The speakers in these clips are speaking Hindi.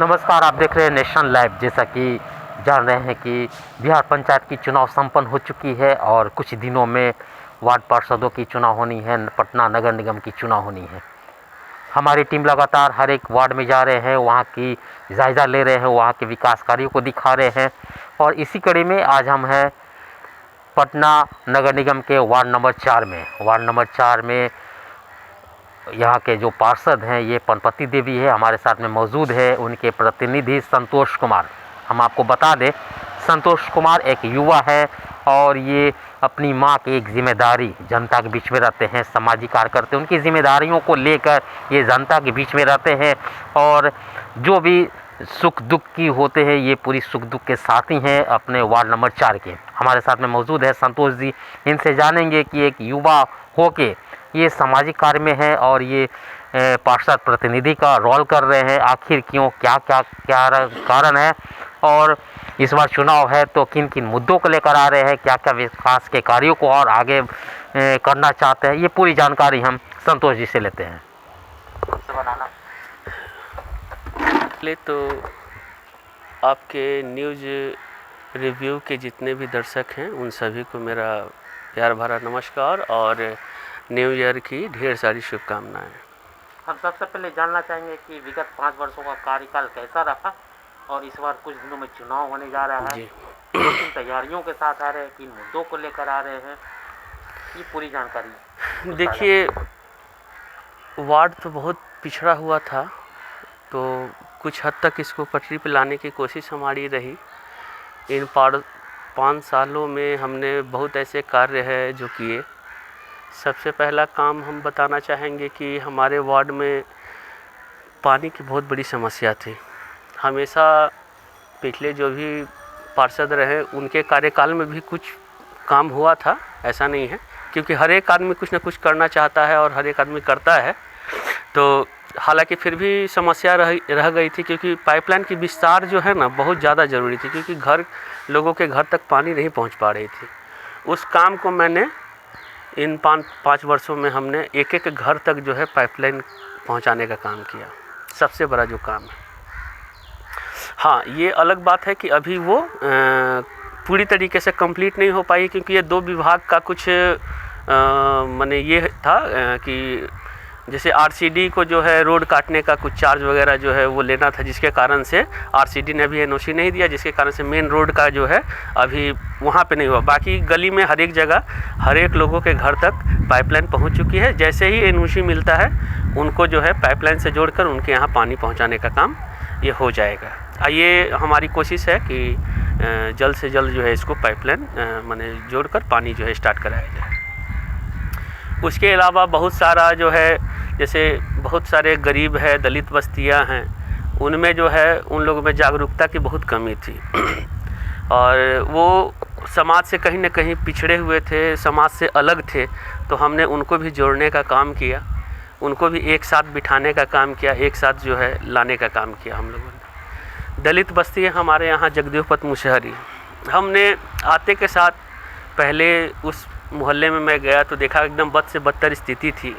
नमस्कार, आप देख रहे हैं नेशनल लाइव। जैसा कि जान रहे हैं कि बिहार पंचायत की चुनाव संपन्न हो चुकी है और कुछ दिनों में वार्ड पार्षदों की चुनाव होनी है, पटना नगर निगम की चुनाव होनी है। हमारी टीम लगातार हर एक वार्ड में जा रहे हैं, वहाँ की जायज़ा ले रहे हैं, वहाँ के विकास कार्यों को दिखा रहे हैं। और इसी कड़ी में आज हम हैं पटना नगर निगम के वार्ड नंबर 4 में। वार्ड नंबर 4 में यहाँ के जो पार्षद हैं ये पनपति देवी है, हमारे साथ में मौजूद है। उनके प्रतिनिधि संतोष कुमार। हम आपको बता दें, संतोष कुमार एक युवा है और ये अपनी माँ की एक जिम्मेदारी, जनता के बीच में रहते हैं, सामाजिक कार्य करते हैं, उनकी जिम्मेदारियों को लेकर ये जनता के बीच में रहते हैं और जो भी सुख दुख की होते हैं ये पूरी सुख दुख के साथी हैं अपने वार्ड नंबर 4 के। हमारे साथ में मौजूद है संतोष जी। इनसे जानेंगे कि एक युवा होके ये सामाजिक कार्य में है और ये पार्षद प्रतिनिधि का रोल कर रहे हैं। आखिर क्यों, क्या क्या क्या कारण है और इस बार चुनाव है तो किन किन मुद्दों को लेकर आ रहे हैं, क्या क्या विकास के कार्यों को और आगे करना चाहते हैं, ये पूरी जानकारी हम संतोष जी से लेते हैं। पहले तो आपके न्यूज़ रिव्यू के जितने भी दर्शक हैं उन सभी को मेरा प्यार भरा नमस्कार और न्यू ईयर की ढेर सारी शुभकामनाएं। हम सबसे पहले जानना चाहेंगे कि विगत 5 वर्षों का कार्यकाल कैसा रहा और इस बार कुछ दिनों में चुनाव होने जा रहा है जी। किन तैयारियों के साथ आ रहे हैं, किन मुद्दों को लेकर आ रहे हैं, ये पूरी जानकारी। देखिए, वार्ड तो बहुत पिछड़ा हुआ था तो कुछ हद तक इसको पटरी पे लाने की कोशिश हमारी रही। इन 5 सालों में हमने बहुत ऐसे कार्य हैं जो किए। सबसे पहला काम हम बताना चाहेंगे कि हमारे वार्ड में पानी की बहुत बड़ी समस्या थी। हमेशा पिछले जो भी पार्षद रहे उनके कार्यकाल में भी कुछ काम हुआ था, ऐसा नहीं है, क्योंकि हर एक आदमी कुछ ना कुछ करना चाहता है और हर एक आदमी करता है। तो हालांकि फिर भी समस्या रह गई थी क्योंकि पाइपलाइन की विस्तार जो है ना बहुत ज़्यादा ज़रूरी थी, क्योंकि लोगों के घर तक पानी नहीं पहुंच पा रही थी। उस काम को मैंने इन 5 वर्षों में हमने एक घर तक जो है पाइपलाइन पहुंचाने का काम किया, सबसे बड़ा जो काम है। हाँ, ये अलग बात है कि अभी वो पूरी तरीके से कंप्लीट नहीं हो पाई क्योंकि ये 2 विभाग का कुछ माने ये था कि जैसे आरसीडी को जो है रोड काटने का कुछ चार्ज वगैरह जो है वो लेना था, जिसके कारण से आरसीडी ने अभी एनओसी नहीं दिया, जिसके कारण से मेन रोड का जो है अभी वहाँ पे नहीं हुआ। बाकी गली में हर एक जगह हर एक लोगों के घर तक पाइपलाइन पहुँच चुकी है। जैसे ही एनओसी मिलता है उनको जो है पाइपलाइन से जोड़कर उनके यहाँ पानी पहुँचाने का काम ये हो जाएगा। ये हमारी कोशिश है कि जल्द से जल्द जो है इसको पाइपलाइन माने जोड़कर पानी जो है स्टार्ट कराया जाए। उसके अलावा बहुत सारा जो है, जैसे बहुत सारे गरीब है, दलित बस्तियां हैं, उनमें जो है उन लोगों में जागरूकता की बहुत कमी थी और वो समाज से कहीं ना कहीं पिछड़े हुए थे, समाज से अलग थे। तो हमने उनको भी जोड़ने का काम किया, उनको भी एक साथ बिठाने का काम किया, एक साथ जो है लाने का काम किया हम लोगों ने। दलित बस्ती है हमारे यहाँ जगदेवपत मुशहरी। हमने आते के साथ पहले उस मोहल्ले में मैं गया तो देखा एकदम बद से बदतर स्थिति थी।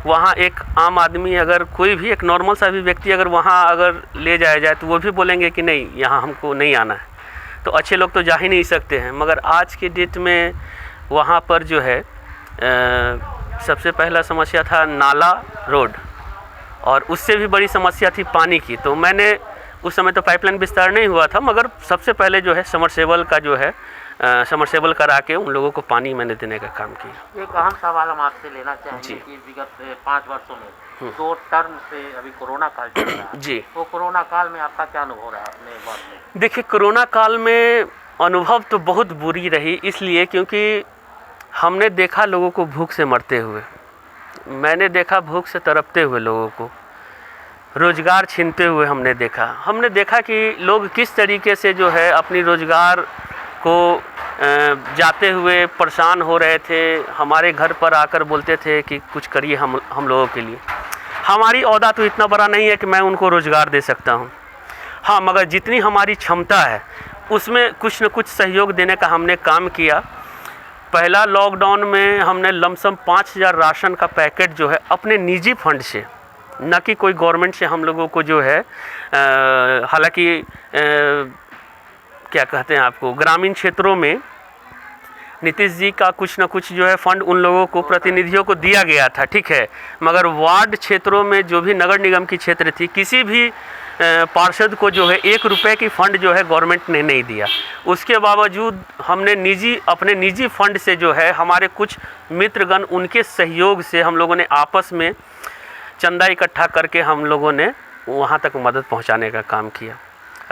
वहाँ एक आम आदमी, अगर कोई भी एक नॉर्मल सा भी व्यक्ति अगर वहाँ अगर ले जाया जाए तो वो भी बोलेंगे कि नहीं, यहाँ हमको नहीं आना है। तो अच्छे लोग तो जा ही नहीं सकते हैं। मगर आज के डेट में वहाँ पर जो है सबसे पहला समस्या था नाला रोड और उससे भी बड़ी समस्या थी पानी की। तो मैंने उस समय तो पाइपलाइन विस्तार नहीं हुआ था, मगर सबसे पहले जो है समरसेबल का जो है समरसेबल करा के उन लोगों को पानी मैंने देने का काम किया। एक अहम सवाल हम आपसे लेना चाहेंगे कि विगत 5 वर्षों में 2 टर्म से अभी कोरोना काल चल रहा है जी, तो कोरोना काल में आपका क्या अनुभव रहा अपने वार्ड में? देखिए, कोरोना काल में अनुभव तो बहुत बुरी रही, इसलिए क्योंकि हमने देखा लोगों को भूख से मरते हुए, मैंने देखा भूख से तड़पते हुए लोगों को, रोज़गार छीनते हुए हमने देखा कि लोग किस तरीके से जो है अपनी रोज़गार को जाते हुए परेशान हो रहे थे। हमारे घर पर आकर बोलते थे कि कुछ करिए हम लोगों के लिए। हमारी औदा तो इतना बड़ा नहीं है कि मैं उनको रोज़गार दे सकता हूँ, हाँ, मगर जितनी हमारी क्षमता है उसमें कुछ न कुछ सहयोग देने का हमने काम किया। पहला लॉकडाउन में हमने लमसम 5000 राशन का पैकेट जो है अपने निजी फंड से न कि कोई गवर्नमेंट से हम लोगों को जो है हालांकि क्या कहते हैं आपको, ग्रामीण क्षेत्रों में नीतीश जी का कुछ न कुछ जो है फंड उन लोगों को, प्रतिनिधियों को दिया गया था, ठीक है। मगर वार्ड क्षेत्रों में जो भी नगर निगम की क्षेत्र थी, किसी भी पार्षद को जो है 1 रुपये की फ़ंड जो है गवर्नमेंट ने नहीं दिया। उसके बावजूद हमने अपने निजी फंड से जो है, हमारे कुछ मित्रगण उनके सहयोग से हम लोगों ने आपस में चंदा इकट्ठा करके हम लोगों ने वहाँ तक मदद पहुँचाने का काम किया।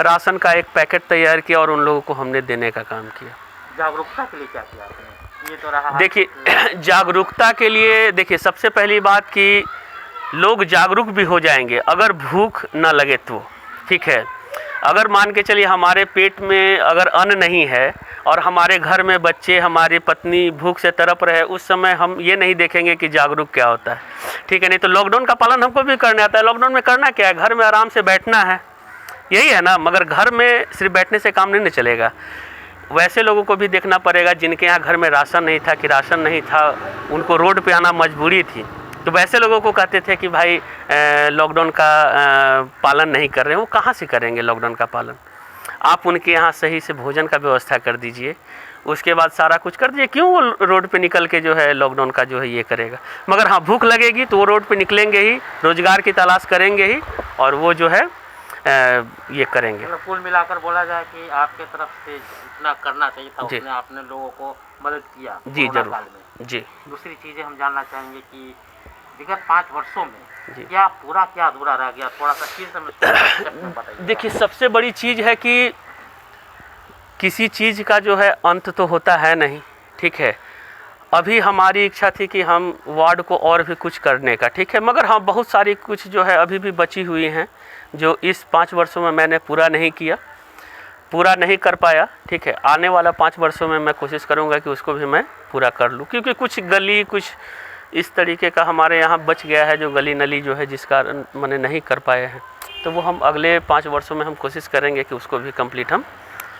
राशन का एक पैकेट तैयार किया और उन लोगों को हमने देने का काम किया। जागरूकता के लिए क्या किया आपने? ये तो रहा। देखिए जागरूकता के लिए, देखिए सबसे पहली बात कि लोग जागरूक भी हो जाएंगे अगर भूख न लगे तो, ठीक है। अगर मान के चलिए हमारे पेट में अगर अन्न नहीं है और हमारे घर में बच्चे, हमारी पत्नी भूख से तड़प रहे, उस समय हम ये नहीं देखेंगे कि जागरूक क्या होता है, ठीक है। नहीं तो लॉकडाउन का पालन हमको भी करना आता है। लॉकडाउन में करना क्या है, घर में आराम से बैठना है, यही है ना। मगर घर में सिर्फ बैठने से काम नहीं चलेगा। वैसे लोगों को भी देखना पड़ेगा जिनके यहाँ घर में राशन नहीं था, कि राशन नहीं था, उनको रोड पे आना मजबूरी थी, तो वैसे लोगों को कहते थे कि भाई लॉकडाउन का पालन नहीं कर रहे हैं। वो कहाँ से करेंगे लॉकडाउन का पालन? आप उनके यहाँ सही से भोजन का व्यवस्था कर दीजिए, उसके बाद सारा कुछ कर दीजिए। क्यों वो रोड पे निकल के जो है लॉकडाउन का जो है ये करेगा? मगर हाँ, भूख लगेगी तो वो रोड पे निकलेंगे ही, रोज़गार की तलाश करेंगे ही, और वो जो है ये करेंगे। मतलब कुल मिलाकर बोला जाए कि आपके तरफ से जितना करना चाहिए था उसने आपने लोगों को मदद किया जी, जरूर में। जी। दूसरी चीज़ें हम जानना चाहेंगे कि विगत 5 वर्षों में क्या पूरा क्या अधूरा रह गया, थोड़ा सा चीज़ हमें बताइए। देखिए सबसे बड़ी चीज़ है कि किसी चीज़ का जो है अंत तो होता है नहीं, ठीक है। अभी हमारी इच्छा थी कि हम वार्ड को और भी कुछ करने का, ठीक है। मगर हाँ, बहुत सारी कुछ जो है अभी भी बची हुई हैं जो इस 5 वर्षों में मैंने पूरा नहीं कर पाया, ठीक है। आने वाला 5 वर्षों में मैं कोशिश करूंगा कि उसको भी मैं पूरा कर लूं, क्योंकि कुछ गली कुछ इस तरीके का हमारे यहाँ बच गया है, जो गली नली जो है जिसका मैंने नहीं कर पाए हैं, तो वो हम अगले 5 वर्षों में हम कोशिश करेंगे कि उसको भी कंप्लीट हम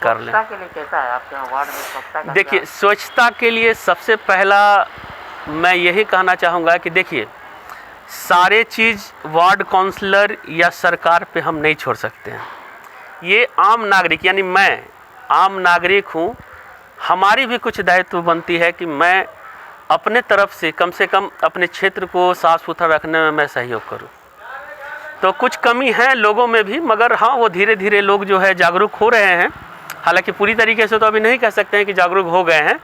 कर लें। स्वच्छता के लिए कैसा है आपके वार्ड में स्वच्छता का? देखिए स्वच्छता के लिए सबसे पहला मैं यही कहना चाहूँगा कि देखिए सारे चीज़ वार्ड काउंसलर या सरकार पे हम नहीं छोड़ सकते हैं। ये आम नागरिक यानी मैं आम नागरिक हूँ, हमारी भी कुछ दायित्व बनती है कि मैं अपने तरफ से कम अपने क्षेत्र को साफ़ सुथरा रखने में मैं सहयोग करूँ। तो कुछ कमी है लोगों में भी, मगर हाँ वो धीरे धीरे लोग जो है जागरूक हो रहे हैं। हालांकि पूरी तरीके से तो अभी नहीं कह सकते हैं कि जागरूक हो गए हैं,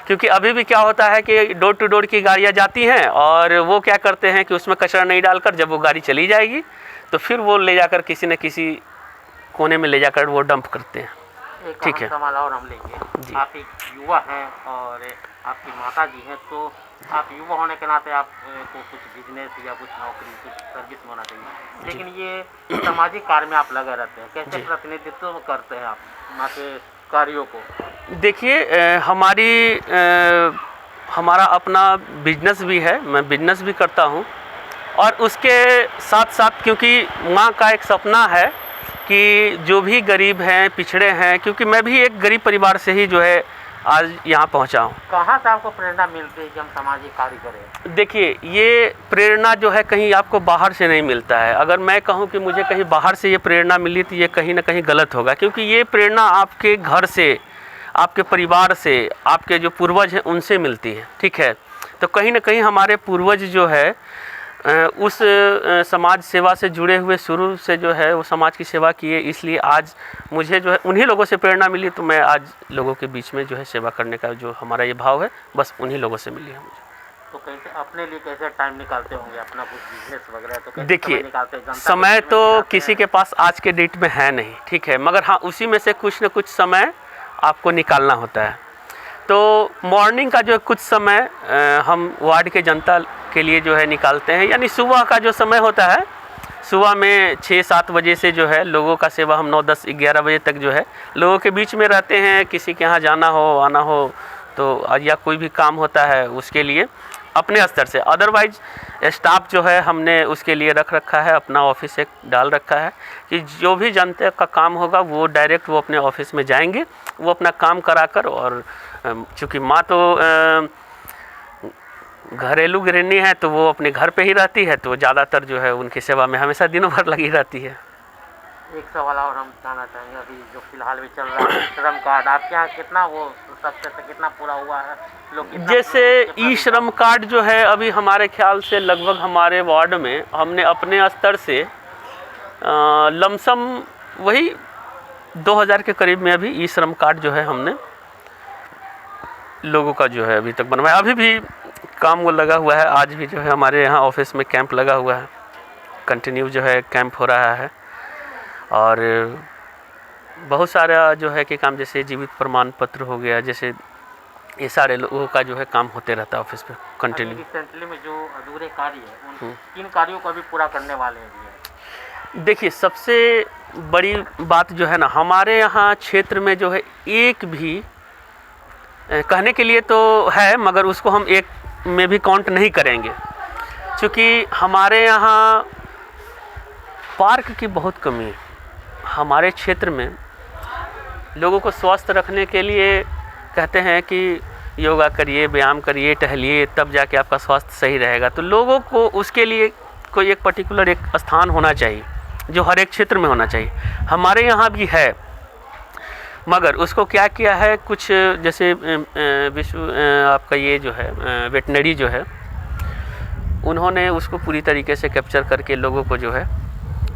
क्योंकि अभी भी क्या होता है कि डोर टू डोर की गाड़ियाँ जाती हैं और वो क्या करते हैं कि उसमें कचरा नहीं डालकर जब वो गाड़ी चली जाएगी तो फिर वो ले जाकर किसी न किसी कोने में ले जाकर वो डंप करते हैं, ठीक है। सवाल और हम लेंगे। आप एक युवा हैं और आपकी माता जी हैं, तो आप युवा होने के नाते आपको कुछ बिजनेस या कुछ नौकरी कुछ सर्विस में होना चाहिए, लेकिन ये सामाजिक कार्य में आप लगे रहते हैं, कैसे प्रतिनिधित्व करते हैं आप वहाँ के कार्यों को? देखिए हमारा अपना बिजनेस भी है, मैं बिजनेस भी करता हूँ, और उसके साथ साथ क्योंकि माँ का एक सपना है कि जो भी गरीब हैं, पिछड़े हैं, क्योंकि मैं भी एक गरीब परिवार से ही जो है आज यहाँ पहुँचा हूँ। कहाँ से आपको प्रेरणा मिलती है कि हम सामाजिक कार्य करें? देखिए ये प्रेरणा जो है कहीं आपको बाहर से नहीं मिलता है। अगर मैं कहूँ कि मुझे कहीं बाहर से ये प्रेरणा मिली तो ये कहीं ना कहीं गलत होगा, क्योंकि ये प्रेरणा आपके घर से, आपके परिवार से, आपके जो पूर्वज हैं उनसे मिलती है, ठीक है। तो कहीं ना कहीं हमारे पूर्वज जो है उस समाज सेवा से जुड़े हुए शुरू से जो है वो समाज की सेवा किए, इसलिए आज मुझे जो है उन्हीं लोगों से प्रेरणा मिली, तो मैं आज लोगों के बीच में जो है सेवा करने का जो हमारा ये भाव है बस उन्हीं लोगों से मिली है मुझे। तो कैसे अपने लिए कैसे टाइम निकालते होंगे, अपना कुछ बिजनेस वगैरह, तो कैसे देखिए समय निकालते हैं? समय तो किसी के पास आज के डेट में है नहीं, ठीक है, मगर हाँ उसी में से कुछ न कुछ समय आपको निकालना होता है। तो मॉर्निंग का जो कुछ समय हम वार्ड के जनता के लिए जो है निकालते हैं, यानी सुबह का जो समय होता है, सुबह में 6-7 बजे से जो है लोगों का सेवा हम 9, 10, 11 बजे तक जो है लोगों के बीच में रहते हैं। किसी के यहाँ जाना हो आना हो तो या कोई भी काम होता है उसके लिए अपने स्तर से, अदरवाइज स्टाफ जो है हमने उसके लिए रख रखा है, अपना ऑफिस एक डाल रखा है कि जो भी जनता का काम होगा वो डायरेक्ट वो अपने ऑफिस में जाएंगे, वो अपना काम कराकर, और चूँकि माँ तो घरेलू गृहिणी है तो वो अपने घर पे ही रहती है, तो ज़्यादातर जो है उनकी सेवा में हमेशा दिनों भर लगी रहती है। एक सवाल और हम जानना चाहेंगे, अभी जो फिलहाल भी चल रहा है श्रम कार्ड, आपके यहाँ कितना वो सबसे से कितना पूरा हुआ है? लोग कितना जैसे ई श्रम कार्ड जो है अभी हमारे ख्याल से लगभग हमारे वार्ड में हमने अपने स्तर से लमसम वही 2000 के करीब में अभी ई श्रम कार्ड जो है हमने लोगों का जो है अभी तक बनवाया। अभी भी काम वो लगा हुआ है, आज भी जो है हमारे यहाँ ऑफिस में कैंप लगा हुआ है, कंटिन्यू जो है कैंप हो रहा है। और बहुत सारा जो है कि काम, जैसे जीवित प्रमाण पत्र हो गया, जैसे ये सारे लोगों का जो है काम होते रहता है ऑफिस पे कंटिन्यू। रिसेंटली में जो अधूरे कार्य है उन किन कार्यों को भी पूरा करने वाले हैं? देखिए, सबसे बड़ी बात जो है ना, हमारे यहाँ क्षेत्र में जो है एक भी कहने के लिए तो है, मगर उसको हम एक में भी काउंट नहीं करेंगे, क्योंकि हमारे यहाँ पार्क की बहुत कमी है। हमारे क्षेत्र में लोगों को स्वस्थ रखने के लिए कहते हैं कि योगा करिए, व्यायाम करिए, टहलिए, तब जाके आपका स्वास्थ्य सही रहेगा। तो लोगों को उसके लिए कोई एक पर्टिकुलर एक स्थान होना चाहिए जो हर एक क्षेत्र में होना चाहिए। हमारे यहाँ भी है, मगर उसको क्या किया है, कुछ जैसे आपका ये जो है वेटनरी जो है, उन्होंने उसको पूरी तरीके से कैप्चर करके लोगों को जो है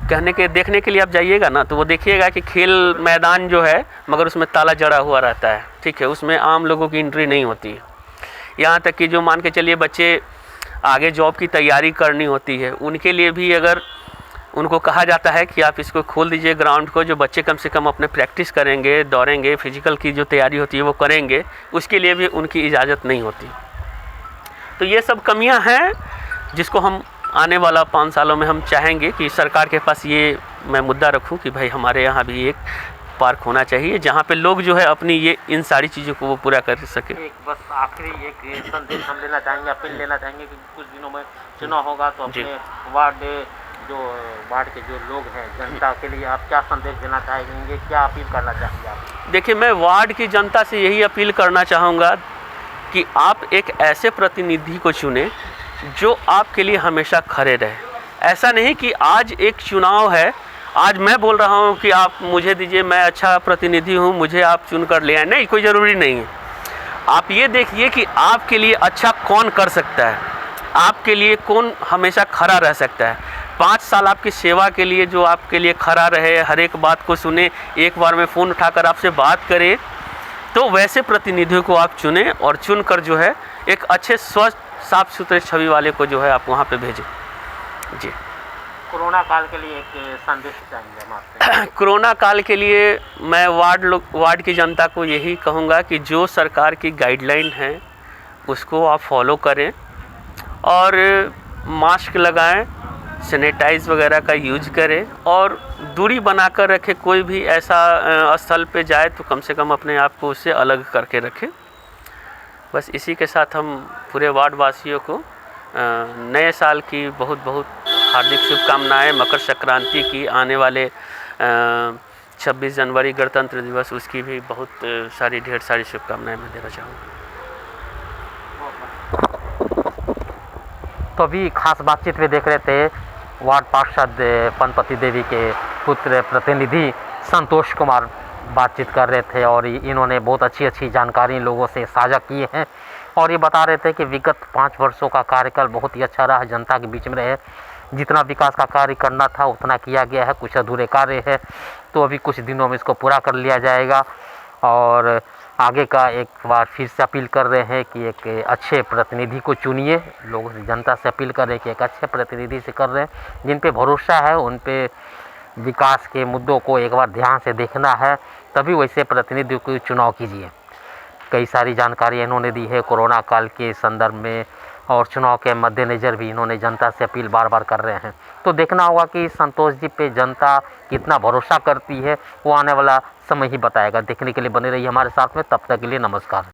कहने के देखने के लिए आप जाइएगा ना, तो वो देखिएगा कि खेल मैदान जो है मगर उसमें ताला जड़ा हुआ रहता है, ठीक है, उसमें आम लोगों की एंट्री नहीं होती है। यहाँ तक कि जो मान के चलिए बच्चे आगे जॉब की तैयारी करनी होती है, उनके लिए भी अगर उनको कहा जाता है कि आप इसको खोल दीजिए ग्राउंड को, जो बच्चे कम से कम अपने प्रैक्टिस करेंगे, दौड़ेंगे, फिजिकल की जो तैयारी होती है वो करेंगे, उसके लिए भी उनकी इजाज़त नहीं होती। तो ये सब कमियां हैं जिसको हम आने वाला 5 सालों में हम चाहेंगे कि सरकार के पास ये मैं मुद्दा रखूं कि भाई हमारे यहाँ भी एक पार्क होना चाहिए जहाँ पे लोग जो है अपनी ये इन सारी चीज़ों को वो पूरा कर सके। एक बस आखिरी एक संदेश हम लेना चाहेंगे, अपील लेना चाहेंगे कि कुछ दिनों में चुनाव होगा, तो अपने वार्ड के जो लोग हैं, जनता के लिए आप क्या संदेश देना चाहेंगे, क्या अपील करना चाहेंगे आप? देखिए, मैं वार्ड की जनता से यही अपील करना चाहूँगा कि आप एक ऐसे प्रतिनिधि को चुनें जो आपके लिए हमेशा खड़े रहे। ऐसा नहीं कि आज एक चुनाव है, आज मैं बोल रहा हूँ कि आप मुझे दीजिए, मैं अच्छा प्रतिनिधि हूँ, मुझे आप चुन कर ले आए, नहीं, कोई ज़रूरी नहीं है। आप ये देखिए कि आपके लिए अच्छा कौन कर सकता है, आपके लिए कौन हमेशा खड़ा रह सकता है। 5 साल आपकी सेवा के लिए जो आपके लिए खड़ा रहे, हर एक बात को सुने, एक बार में फ़ोन उठाकर आपसे बात करे, तो वैसे प्रतिनिधियों को आप चुनें और चुनकर जो है एक अच्छे स्वच्छ साफ सुथरे छवि वाले को जो है आप वहाँ पे भेजें। जी, कोरोना काल के लिए एक संदेश चाहेंगे हम आपसे? कोरोना काल के लिए मैं वार्ड की जनता को यही कहूँगा कि जो सरकार की गाइडलाइन है उसको आप फॉलो करें और मास्क लगाएं, सैनिटाइज वगैरह का यूज करें और दूरी बनाकर रखें। कोई भी ऐसा स्थल पे जाए तो कम से कम अपने आप को उससे अलग करके रखें। बस इसी के साथ हम पूरे वार्ड वासियों को नए साल की बहुत बहुत हार्दिक शुभकामनाएं, मकर संक्रांति की, आने वाले 26 जनवरी गणतंत्र दिवस, उसकी भी बहुत सारी ढेर सारी शुभकामनाएं मैं देना चाहूँगा। तो अभी खास बातचीत में देख रहे थे वार्ड पार्षद पनपति देवी के पुत्र प्रतिनिधि संतोष कुमार बातचीत कर रहे थे और इन्होंने बहुत अच्छी जानकारी लोगों से साझा की है और ये बता रहे थे कि विगत 5 वर्षों का कार्यकाल बहुत ही अच्छा रहा, जनता के बीच में रहे, जितना विकास का कार्य करना था उतना किया गया है, कुछ अधूरे कार्य है तो अभी कुछ दिनों में इसको पूरा कर लिया जाएगा। और आगे का एक बार फिर से अपील कर रहे हैं कि एक अच्छे प्रतिनिधि को चुनिए, लोगों से जनता से अपील कर रहे हैं कि एक अच्छे प्रतिनिधि से कर रहे हैं जिन पे भरोसा है, उन पे विकास के मुद्दों को एक बार ध्यान से देखना है, तभी वैसे प्रतिनिधि को चुनाव कीजिए। कई सारी जानकारी इन्होंने दी है कोरोना काल के संदर्भ में और चुनाव के मद्देनज़र भी इन्होंने जनता से अपील बार बार कर रहे हैं। तो देखना होगा कि संतोष जी पे जनता कितना भरोसा करती है, वो आने वाला समय ही बताएगा। देखने के लिए बने रहिए हमारे साथ में, तब तक के लिए नमस्कार।